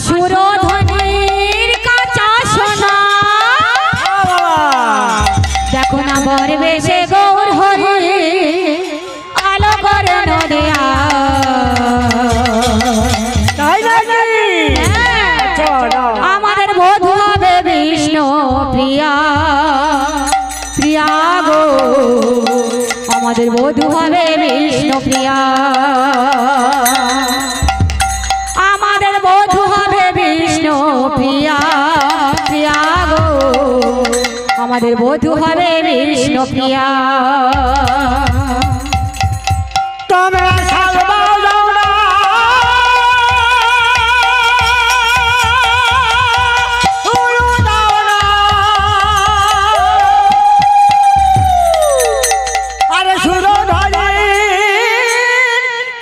সুরধনির কাঁচা সোনা দেখো না বর বেশে গৌর হরি আলো করে নদিয়া আমাদের বধূ হবে বিষ্ণু প্রিয়া প্রিয়া গো আমাদের বধূ হবে বিষ্ণু প্রিয়া আমাদের বধূ হবে বিষ্ণু প্রিয়া প্রিয়া গো আমাদের বধূ হবে বিষ্ণু প্রিয়া তোমরা সালবা দাও না উড়ু দাও না আরে সুরধনির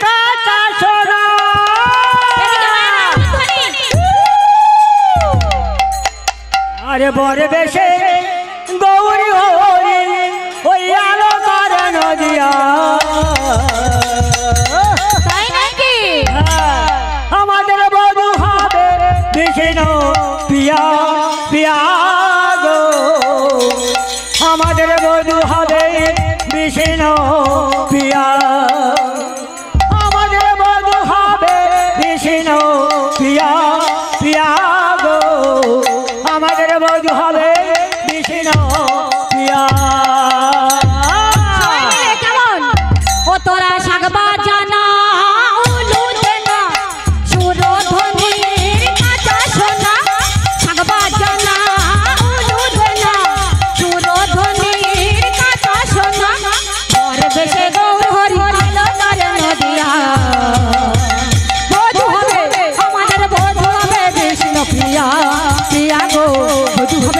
কাঁচা সোনা আরে বর বেশে গৌরী হরি ওই আলো করে নদিয়া আমাদের বধূ হবে বিষ্ণু প্রিয়া প্রিয়া গো আমাদের বধূ হবে বিষ্ণু প্রিয়া আমাদের বধূ হবে বিষ্ণু প্রিয়া প্রিয়া গো আমাদের বধূ হবে বিষ্ণু প্রিয়া কেমন ও তোরা শাকবা জানা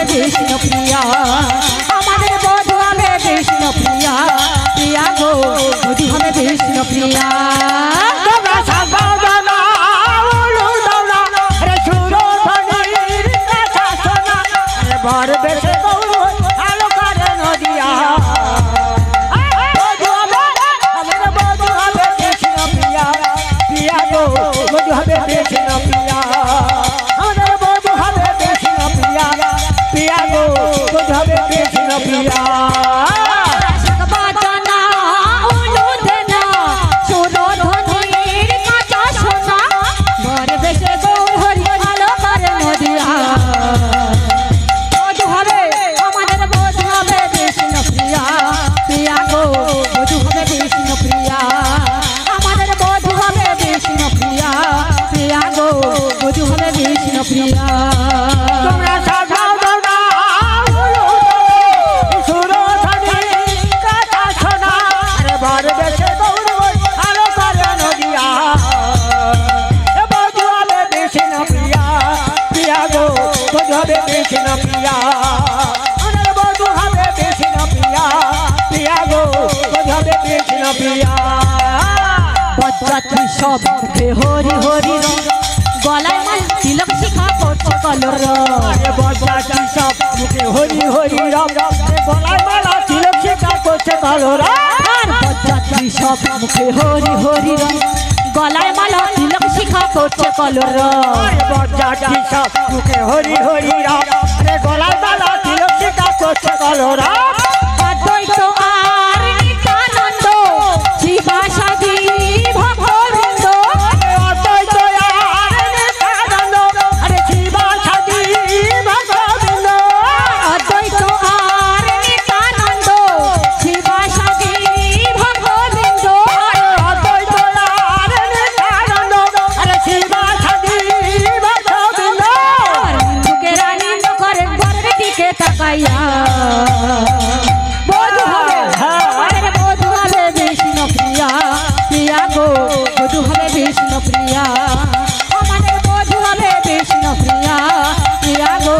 বিষ্ণু প্রিয়া আমাদের বধূ হবে বিষ্ণু প্রিয়া প্রিয়া গো বধূ হবে বিষ্ণু প্রিয়া তোমরা সাবধানা উড়ু দাও না রে সুরধনির কাঁচা সোনা রে বর বেশে গৌর আলো করে নদিয়া বধূ হবে আমাদের বধূ হবে বিষ্ণু প্রিয়া প্রিয়া গো বধূ হবে বিষ্ণু প্রিয়া আমাদের বধূ হবে বিষ্ণু প্রিয়া প্রিয়া গো বধূ হবে বিষ্ণু প্রিয়া তোমরা সাজাও না সুরধনির কাঁচা সোনা আরে বর বেশে গৌর আলো করে নদিয়া বধূ হবে বিষ্ণু প্রিয়া প্রিয়া গো বধূ হবে বিষ্ণু প্রিয়া আমাদের বধূ হবে বিষ্ণু প্রিয়া প্রিয়া গো বধূ হবে বিষ্ণু প্রিয়া বজ্রাত্রী সব মুখে হরি হরি গলায় মাল তিলক শিখা করছে কলর বজ্রাত্রী সব মুখে হরি হরি রাম গলায় মালা তিলক শিখা করছে কলর বজ্রাত্রী সব মুখে হরি হরি গলায় মালা তিলক শিখা করছে কলর বজ্রাত্রী সব মুখে হরি হরি রাম গলায় মালা তিলক শিখা করছে কলর অদ্বৈত আর নিত্যানন্দ শিবাসাদি ভগবৃন্দ অদ্বৈত আর নিত্যানন্দ আরে শিবাসাদি ভগবৃন্দ অদ্বৈত আর নিত্যানন্দ শিবাসাদি ভগবৃন্দ অদ্বৈত আর নিত্যানন্দ আরে শিবাসাদি ভগবৃন্দ হিন্দুকে রানিন্দ করে বরের দিকে তাকাইয়া বধূ হবে আমাদের বধূ হবে বিষ্ণু প্রিয়া প্রিয়া গো বধূ হবে বিষ্ণু প্রিয়া আমাদের বধূ হবে বিষ্ণু প্রিয়া প্রিয়া গো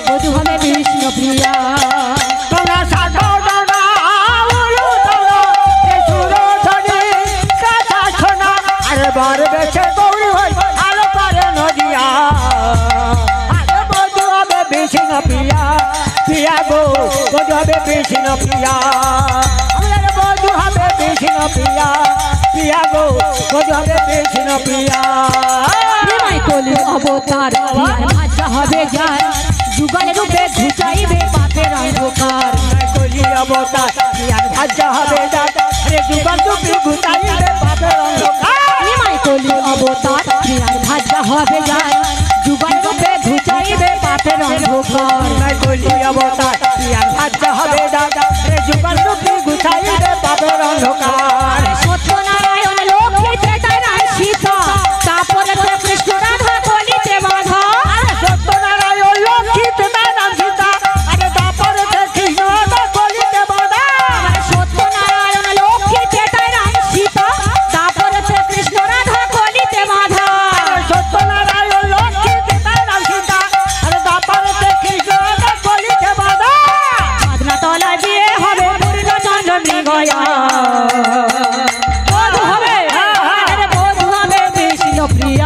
বধূ হবে বিষ্ণু প্রিয়া তোমরা সাজাও না উড়ু দাও না সুরধনির কাঁচা সোনা আরে বর বেশে গৌর আলো করে নদিয়া আরে বধূ হবে বিষ্ণু প্রিয়া প্রিয়া গো বধূ হবে বিষ্ণু প্রিয়া আমাদের বধূ হবে বিষ্ণু প্রিয়া প্রিয়া গো বধূ হবে বিষ্ণু প্রিয়া কলি অব অবতার প্রিয়ার ভাষা হবে যার যুগল রূপে ঘুচাইবে পাপের অন্ধকার কলি অবতার প্রিয়ার ভাষা হবে যার আরে যুগল রূপে ঘুচাইবে পাপের অন্ধকার নিমাই কলি অবতার প্রিয়ার ভাষা হবে যার যুগল রূপে ঘুচাইবে পাপের অন্ধকার কলি অবতার প্রিয়ার ভাষা হবে যার আরে যুগল রূপে ঘুচাইবে পাপের অন্ধকার সত্যনারায়ণ লক্ষ্মী ত্রেতায় সীতা তারপরে কৃষ্ণ রাধা কলিতে বাধা সত্যনারায়ণ লক্ষ্মী পিতার নাম সীতা আরে তারপরে কৃষ্ণ রাধা কলিতে বাধা সত্যনারায়ণ লক্ষ্মী ত্রেতায় সীতা তারপরে কৃষ্ণ রাধা কলিতে বাধা সত্যনারায়ণ লক্ষ্মী পিতার নাম সীতা আরে তারপরে কৃষ্ণ রাধা কলিতে বাধা সাধনা তলায় বিয়ে হবে পূর্ণচন্দ্র মৃগয়া বধূ হবে আরে বধূ হবে বিষ্ণু প্রিয়া